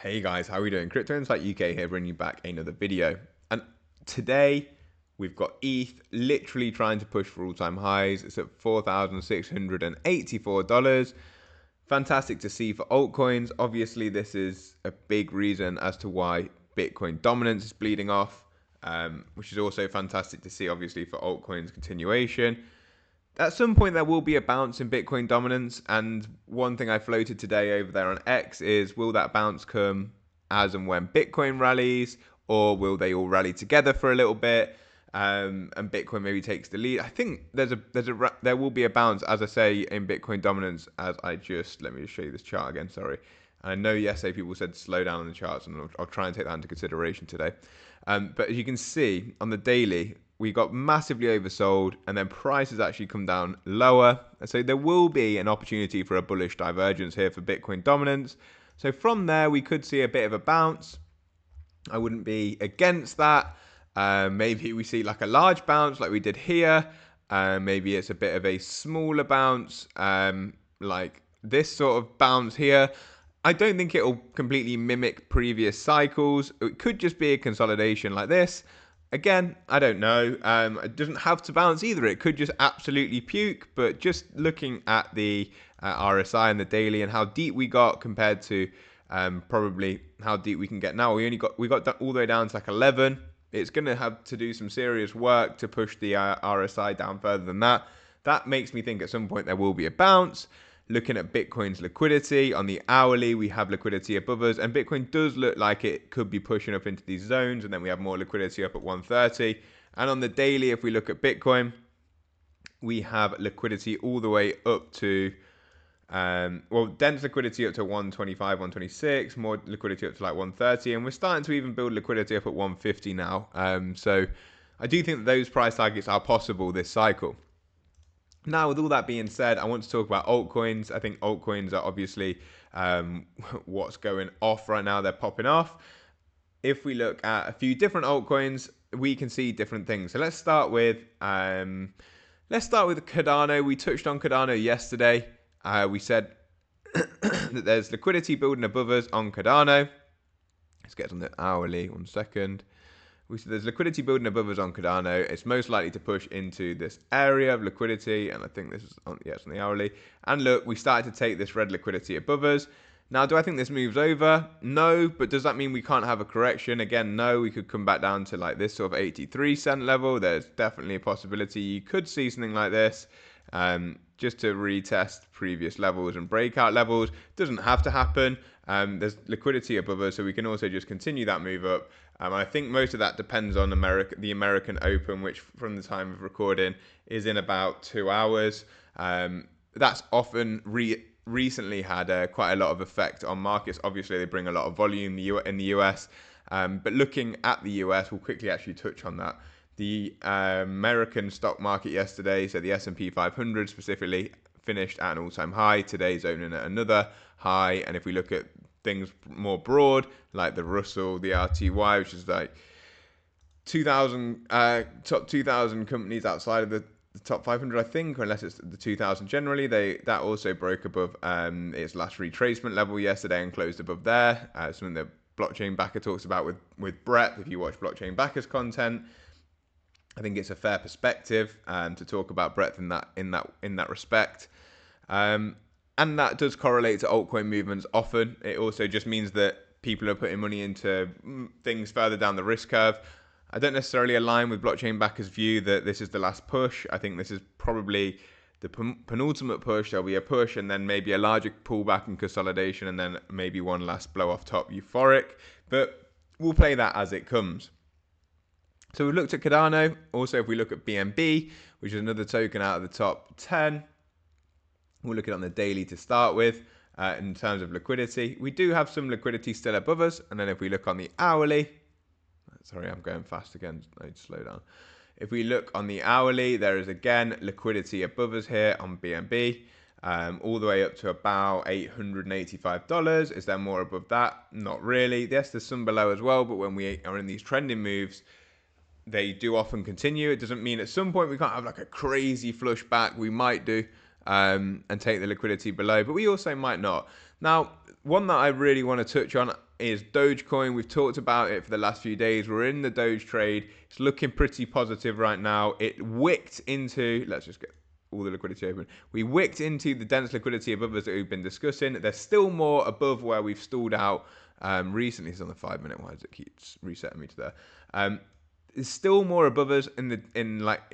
Hey guys, how are we doing? Crypto Insight UK here, bringing you back another video. And today we've got ETH literally trying to push for all-time highs. It's at $4,684. Fantastic to see for altcoins. Obviously, this is a big reason as to why Bitcoin dominance is bleeding off, which is also fantastic to see, obviously, for altcoins continuation. At some point, there will be a bounce in Bitcoin dominance, and one thing I floated today over there on X is, will that bounce come as and when Bitcoin rallies, or will they all rally together for a little bit, and Bitcoin maybe takes the lead? I think there will be a bounce, as I say, in Bitcoin dominance. Let me just show you this chart again. Sorry, I know yesterday people said slow down on the charts, and I'll try and take that into consideration today. But as you can see on the daily, we got massively oversold, and then prices actually come down lower. So there will be an opportunity for a bullish divergence here for Bitcoin dominance. So from there, we could see a bit of a bounce. I wouldn't be against that. Maybe we see like a large bounce like we did here. Maybe it's a bit of a smaller bounce, like this sort of bounce here. I don't think it'll completely mimic previous cycles. It could just be a consolidation like this. Again, I don't know. It doesn't have to bounce either. It could just absolutely puke. But just looking at the RSI and the daily and how deep we got compared to probably how deep we can get now. We got all the way down to like 11. It's going to have to do some serious work to push the RSI down further than that. That makes me think at some point there will be a bounce. Looking at Bitcoin's liquidity on the hourly, we have liquidity above us, and Bitcoin does look like it could be pushing up into these zones, and then we have more liquidity up at 130. And on the daily, if we look at Bitcoin, we have liquidity all the way up to dense liquidity up to 125, 126, more liquidity up to like 130, and we're starting to even build liquidity up at 150 now. So I do think that those price targets are possible this cycle. Now, with all that being said, I want to talk about altcoins. I think altcoins are obviously what's going off right now. They're popping off. If we look at a few different altcoins, we can see different things. So let's start with Cardano. We touched on Cardano yesterday. We said that there's liquidity building above us on Cardano. Let's get on the hourly. 1 second. We said there's liquidity building above us on Cardano. It's most likely to push into this area of liquidity, and I think this is on, it's on the hourly. And look, we started to take this red liquidity above us. Now, do I think this moves over? No, but does that mean we can't have a correction? Again, no, we could come back down to like this sort of 83-cent level. There's definitely a possibility you could see something like this. Just to retest previous levels and breakout levels. Doesn't have to happen. There's liquidity above us, so we can also just continue that move up. I think most of that depends on the American Open, which from the time of recording is in about 2 hours. That's often recently had quite a lot of effect on markets. Obviously, they bring a lot of volume in the US. But looking at the US, we'll quickly actually touch on that. The American stock market yesterday, so the S&P 500 specifically, finished at an all-time high. Today's opening at another high. And if we look at things more broad, like the Russell, the RTY, which is like 2,000 top 2,000 companies outside of the top 500, I think, or unless it's the 2,000 generally, that also broke above its last retracement level yesterday and closed above there. Something that Blockchain Backer talks about with Brett. If you watch Blockchain Backer's content, I think it's a fair perspective to talk about breadth in that respect. And that does correlate to altcoin movements often. It also just means that people are putting money into things further down the risk curve. I don't necessarily align with Blockchain Backer's view that this is the last push. I think this is probably the penultimate push. There'll be a push and then maybe a larger pullback and consolidation, and then maybe one last blow off top euphoric. But we'll play that as it comes. So we've looked at Cardano. Also, if we look at BNB, which is another token out of the top 10, we'll look at it on the daily to start with. In terms of liquidity, we do have some liquidity still above us. And then if we look on the hourly, sorry, I'm going fast again. I need to slow down. If we look on the hourly, there is again liquidity above us here on BNB, all the way up to about $885. Is there more above that? Not really. Yes, there's some below as well, but when we are in these trending moves, they do often continue. It doesn't mean at some point we can't have like a crazy flush back. We might do and take the liquidity below, but we also might not. Now, one that I really want to touch on is Dogecoin. We've talked about it for the last few days. We're in the Doge trade. It's looking pretty positive right now. It wicked into, let's just get all the liquidity open. We wicked into the dense liquidity above us that we've been discussing. There's still more above where we've stalled out recently. It's on the 5 minute. Why does it keep resetting me to there? There's still more above us in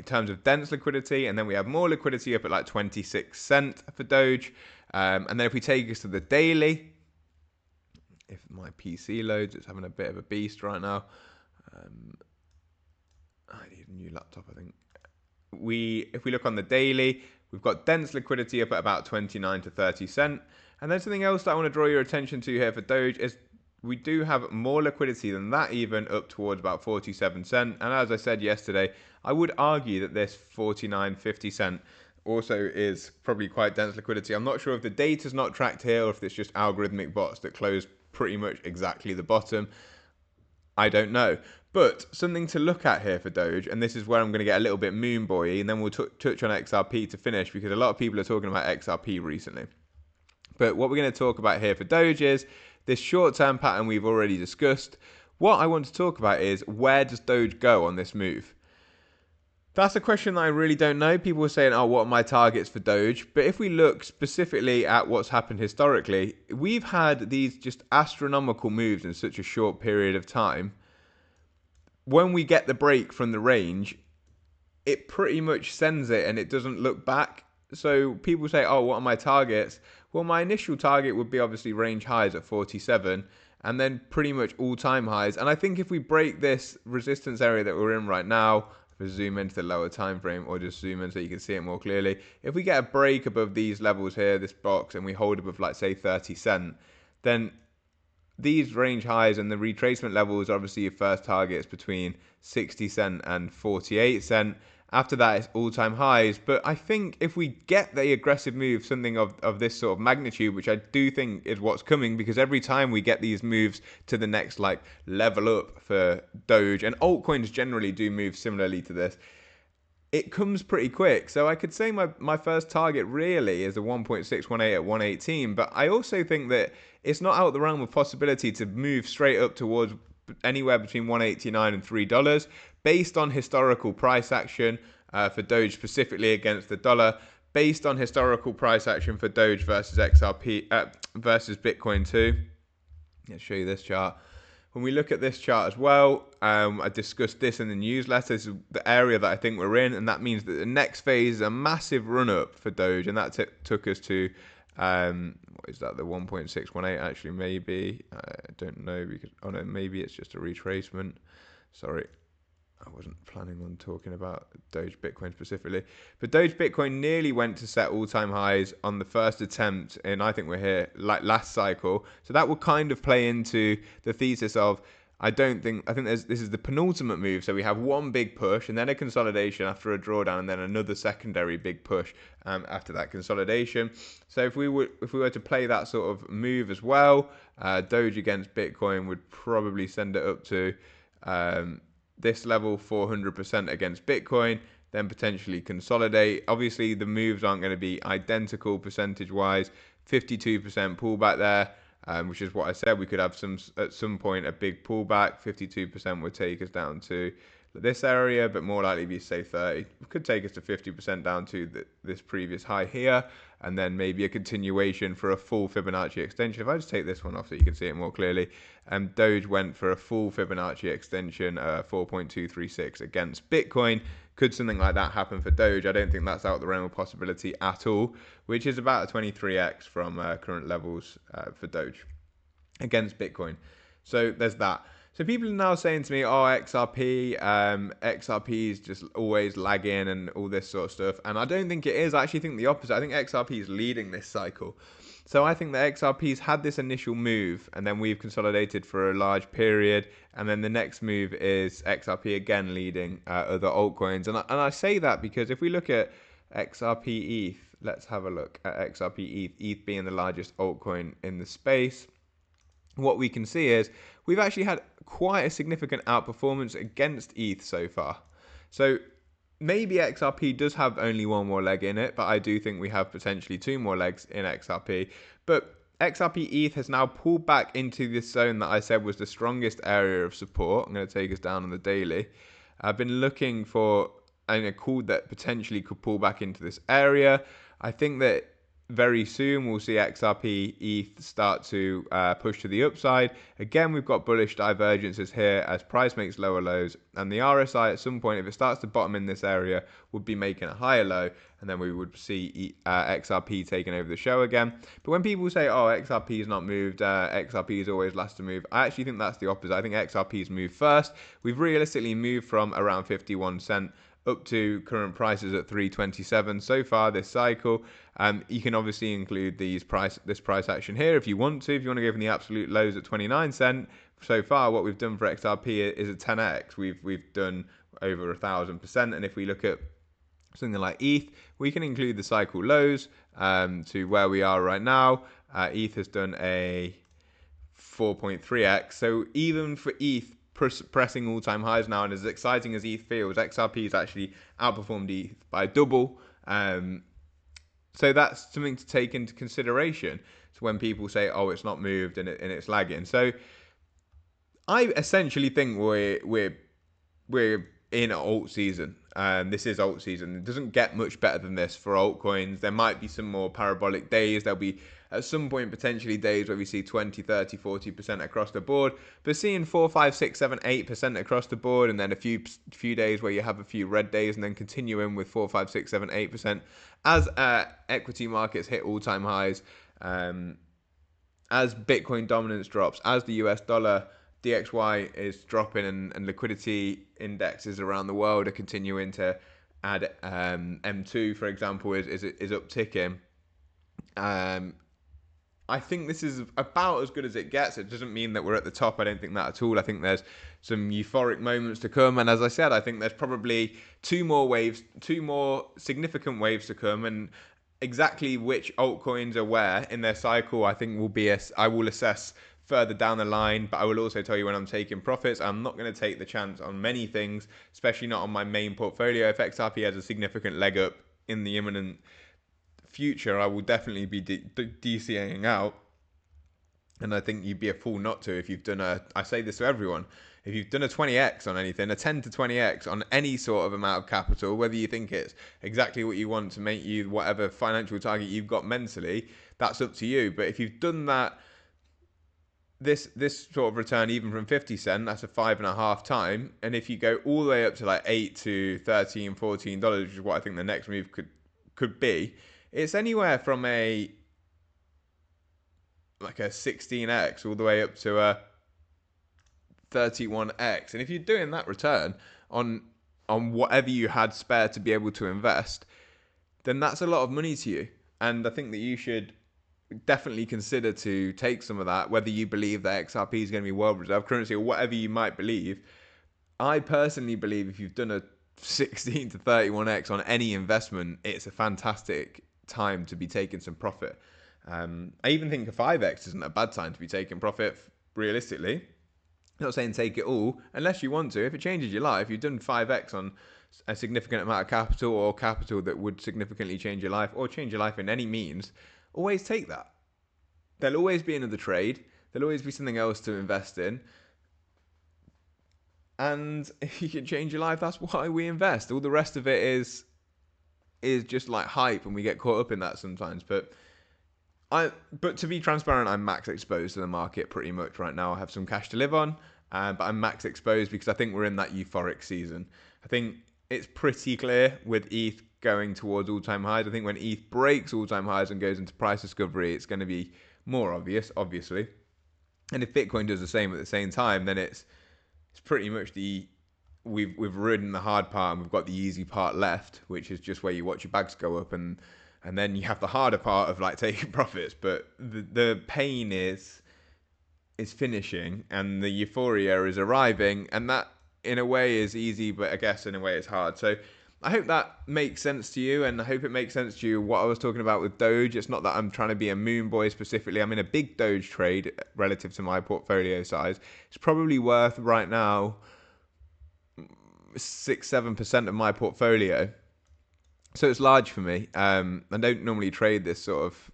terms of dense liquidity, and then we have more liquidity up at like 26 cent for Doge. And then if we take us to the daily, if my PC loads, it's having a bit of a beast right now. I need a new laptop, I think. If we look on the daily, we've got dense liquidity up at about 29 to 30 cent. And then something else that I want to draw your attention to here for Doge is we do have more liquidity than that, even up towards about 47 cent. And as I said yesterday, I would argue that this 49.50 cent also is probably quite dense liquidity. I'm not sure if the data's not tracked here or if it's just algorithmic bots that close pretty much exactly the bottom. I don't know. But something to look at here for Doge, and this is where I'm going to get a little bit moon boy, and then we'll touch on XRP to finish, because a lot of people are talking about XRP recently. But what we're going to talk about here for Doge is this short-term pattern we've already discussed. What I want to talk about is, where does Doge go on this move? That's a question that I really don't know. People are saying, oh, what are my targets for Doge? But if we look specifically at what's happened historically, we've had these just astronomical moves in such a short period of time. When we get the break from the range, it pretty much sends it and it doesn't look back. So people say, oh, what are my targets? Well, my initial target would be obviously range highs at 47 and then pretty much all-time highs. And I think if we break this resistance area that we're in right now, if we zoom into the lower time frame or just zoom in so you can see it more clearly, if we get a break above these levels here, this box, and we hold above, like, say 30 cent, then these range highs and the retracement levels, obviously your first target is between 60 cent and 48 cent. After that, it's all-time highs. But I think if we get the aggressive move, something of this sort of magnitude, which I do think is what's coming, because every time we get these moves to the next level up for Doge, and altcoins generally do move similarly to this, it comes pretty quick. So I could say my first target really is a 1.618 at 118, but I also think that it's not out of the realm of possibility to move straight up towards anywhere between $1.89 and $3 based on historical price action for Doge specifically against the dollar, based on historical price action for Doge versus XRP versus Bitcoin too. Let's show you this chart. When we look at this chart as well, I discussed this in the newsletter. This is the area that I think we're in, and that means that the next phase is a massive run-up for Doge, and that took us to, what is that, the 1.618 actually, maybe? I don't know, because, oh no, maybe it's just a retracement. Sorry, I wasn't planning on talking about Doge Bitcoin specifically. But Doge Bitcoin nearly went to set all-time highs on the first attempt, and I think we're here like last cycle. So that will kind of play into the thesis of, I think this is the penultimate move. So we have one big push and then a consolidation after a drawdown, and then another secondary big push after that consolidation. So if we were to play that sort of move as well, Doge against Bitcoin would probably send it up to this level, 400% against Bitcoin, then potentially consolidate. Obviously, the moves aren't going to be identical percentage-wise. 52% pullback there, which is what I said. We could have at some point a big pullback. 52% would take us down to this area, but more likely be, say, 30. It could take us to 50% down to this previous high here, and then maybe a continuation for a full Fibonacci extension. If I just take this one off so you can see it more clearly, Doge went for a full Fibonacci extension, 4.236 against Bitcoin. Could something like that happen for Doge? I don't think that's out of the realm of possibility at all, which is about a 23x from current levels for Doge against Bitcoin. So there's that. So people are now saying to me, oh, XRP is just always lagging and all this sort of stuff. And I don't think it is. I actually think the opposite. I think XRP is leading this cycle. So I think that XRP's had this initial move, and then we've consolidated for a large period. And then the next move is XRP again leading other altcoins. And I say that because if we look at XRP ETH, let's have a look at XRP ETH being the largest altcoin in the space. What we can see is we've actually had quite a significant outperformance against ETH so far. So maybe XRP does have only one more leg in it, but I do think we have potentially two more legs in XRP. But XRP ETH has now pulled back into this zone that I said was the strongest area of support. I'm going to take us down on the daily. I've been looking for a call that potentially could pull back into this area. I think that very soon we'll see XRP ETH start to push to the upside. Again, we've got bullish divergences here as price makes lower lows, and the RSI at some point, if it starts to bottom in this area, would be making a higher low, and then we would see XRP taking over the show again. But when people say, oh, XRP is not moved, XRP is always last to move, I actually think that's the opposite. I think XRP's moved first. We've realistically moved from around 51 cent up to current prices at 327 so far this cycle. You can obviously include this price action here if you want to. If you want to go from the absolute lows at 29 cent, so far what we've done for XRP is a 10x. We've done over 1,000%. And if we look at something like ETH, we can include the cycle lows to where we are right now. ETH has done a 4.3x. So even for ETH, pressing all-time highs now, and as exciting as ETH feels, XRP has actually outperformed ETH by double. So that's something to take into consideration. So when people say, "Oh, it's not moved and it's lagging," so I essentially think we're in alt season. This is alt season. It doesn't get much better than this for altcoins. There might be some more parabolic days. There'll be at some point potentially days where we see 20, 30, 40% across the board. But seeing 4, 5, 6, 7, 8% across the board, and then a few days where you have a few red days, and then continuing with 4, 5, 6, 7, 8% as equity markets hit all-time highs, as Bitcoin dominance drops, as the US dollar DXY is dropping, and liquidity indexes around the world are continuing to add. M2, for example, is upticking. I think this is about as good as it gets. It doesn't mean that we're at the top. I don't think that at all. I think there's some euphoric moments to come. And as I said, I think there's probably two more significant waves to come. And exactly which altcoins are where in their cycle, I think I will assess further down the line. But I will also tell you when I'm taking profits. I'm not going to take the chance on many things, especially not on my main portfolio. If XRP has a significant leg up in the imminent future, I will definitely be DCAing out, and I think you'd be a fool not to if you've done I say this to everyone, if you've done a 20x on anything, a 10 to 20x on any sort of amount of capital, whether you think it's exactly what you want to make you whatever financial target you've got mentally, that's up to you. But if you've done that, this sort of return, even from 50 cent, that's a 5.5 time. And if you go all the way up to like $8 to $13, $14, which is what I think the next move could be, it's anywhere from a 16x all the way up to a 31x. And if you're doing that return on whatever you had spare to be able to invest, then that's a lot of money to you. And I think that you should definitely consider to take some of that, whether you believe that XRP is going to be world reserve currency or whatever you might believe. I personally believe if you've done a 16 to 31x on any investment, it's a fantastic time to be taking some profit. I even think a 5x isn't a bad time to be taking profit, realistically. I'm not saying take it all, unless you want to. If it changes your life, you've done 5x on a significant amount of capital, or capital that would significantly change your life, or change your life in any means, always take that. There'll always be another trade. There'll always be something else to invest in. And if you can change your life, that's why we invest. All the rest of it is just like hype, and we get caught up in that sometimes. But to be transparent, I'm max exposed to the market pretty much right now. I have some cash to live on, but I'm max exposed because I think we're in that euphoric season. I think it's pretty clear with ETH going towards all-time highs. I think when ETH breaks all-time highs and goes into price discovery, it's going to be more obvious, obviously. And if Bitcoin does the same at the same time, then it's pretty much we've ridden the hard part and we've got the easy part left, which is just where you watch your bags go up, and then you have the harder part of like taking profits. But the pain is finishing and the euphoria is arriving, and that in a way is easy, but I guess in a way it's hard. So I hope that makes sense to you, and I hope it makes sense to you what I was talking about with Doge. It's not that I'm trying to be a moon boy specifically. I'm in a big Doge trade relative to my portfolio size. It's probably worth right now 6-7% of my portfolio, so it's large for me. I don't normally trade this sort of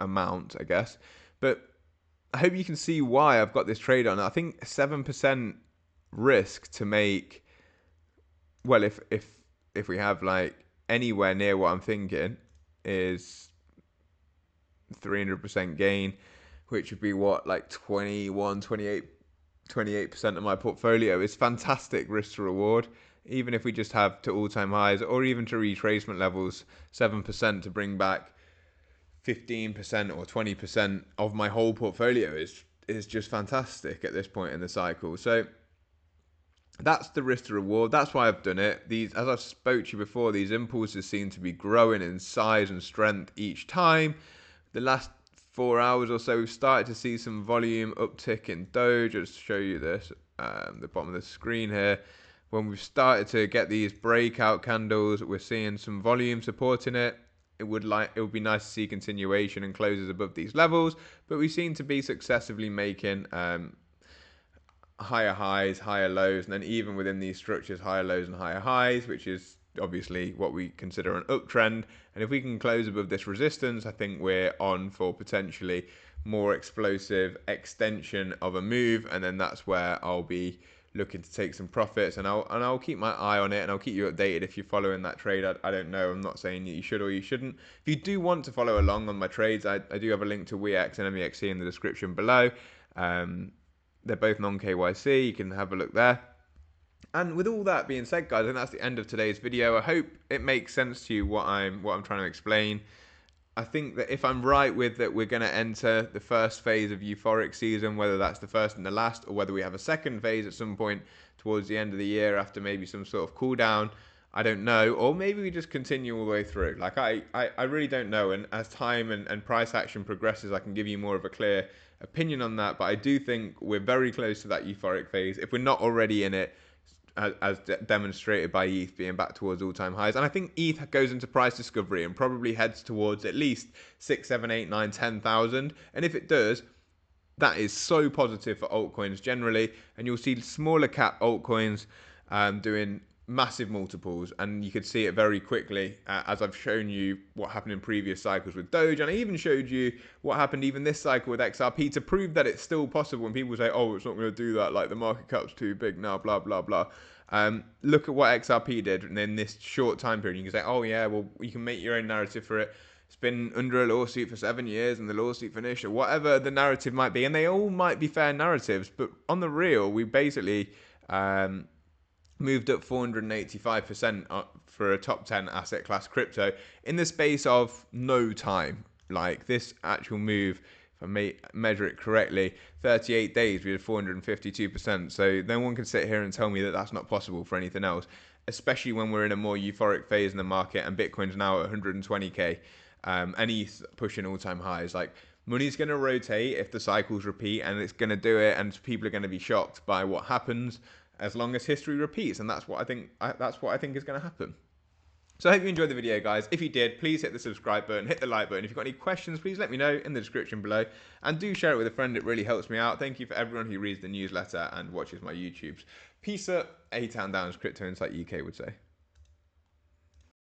amount, I guess. But I hope you can see why I've got this trade on. I think 7% risk to make, well, if we have like anywhere near what I'm thinking, is 300% gain, which would be what, like 28% of my portfolio, is fantastic risk to reward. Even if we just have to all-time highs or even to retracement levels, 7% to bring back 15% or 20% of my whole portfolio is just fantastic at this point in the cycle. So that's the risk to reward. That's why I've done it. These, as I've spoke to you before, these impulses seem to be growing in size and strength each time. The last 4 hours or so, we've started to see some volume uptick in Doge. I'll just show you this, the bottom of the screen here. When we've started to get these breakout candles, we're seeing some volume supporting it. It would be nice to see continuation and closes above these levels, but we seem to be successively making higher highs, higher lows, and then even within these structures, higher lows and higher highs, which is obviously what we consider an uptrend. And if we can close above this resistance, I think we're on for potentially more explosive extension of a move, and then that's where I'll be looking to take some profits, and I'll keep my eye on it, and I'll keep you updated if you're following that trade. I don't know, I'm not saying you should or you shouldn't. If you do want to follow along on my trades, I do have a link to WEX and MEXC in the description below. They're both non-KYC, you can have a look there. And with all that being said, guys, I think that's the end of today's video. I hope it makes sense to you what I'm trying to explain. I think that if I'm right with that, we're going to enter the first phase of euphoric season, whether that's the first and the last, or whether we have a second phase at some point towards the end of the year after maybe some sort of cool down. I don't know. Or maybe we just continue all the way through. Like, I really don't know. And as time and price action progresses, I can give you more of a clear opinion on that. But I do think we're very close to that euphoric phase. If we're not already in it, as demonstrated by ETH being back towards all-time highs. And I think ETH goes into price discovery and probably heads towards at least 6, 7, 8, 9, 10,000. And if it does, that is so positive for altcoins generally. And you'll see smaller cap altcoins doing massive multiples, and you could see it very quickly, as I've shown you what happened in previous cycles with Doge, and I even showed you what happened even this cycle with XRP to prove that it's still possible. When people say, oh, it's not going to do that, like the market cap's too big now, blah blah blah, look at what XRP did, and in this short time period you can say, oh yeah, well, you can make your own narrative for it. It's been under a lawsuit for 7 years and the lawsuit finished, or whatever the narrative might be, and they all might be fair narratives, but on the real, we basically moved up 485% for a top 10 asset class crypto in the space of no time. Like, this actual move, if I may measure it correctly, 38 days, we did 452%. So no one can sit here and tell me that that's not possible for anything else, especially when we're in a more euphoric phase in the market and Bitcoin's now at 120k and ETH pushing all-time highs. Like, money's going to rotate if the cycles repeat, and it's going to do it, and people are going to be shocked by what happens as long as history repeats, and that's what I think is going to happen. So I hope you enjoyed the video, guys. If you did, please hit the subscribe button, hit the like button. If you've got any questions, please let me know in the description below, and do share it with a friend. It really helps me out. Thank you for everyone who reads the newsletter and watches my YouTubes. Peace up, A-Town Down, as Crypto Insight UK would say.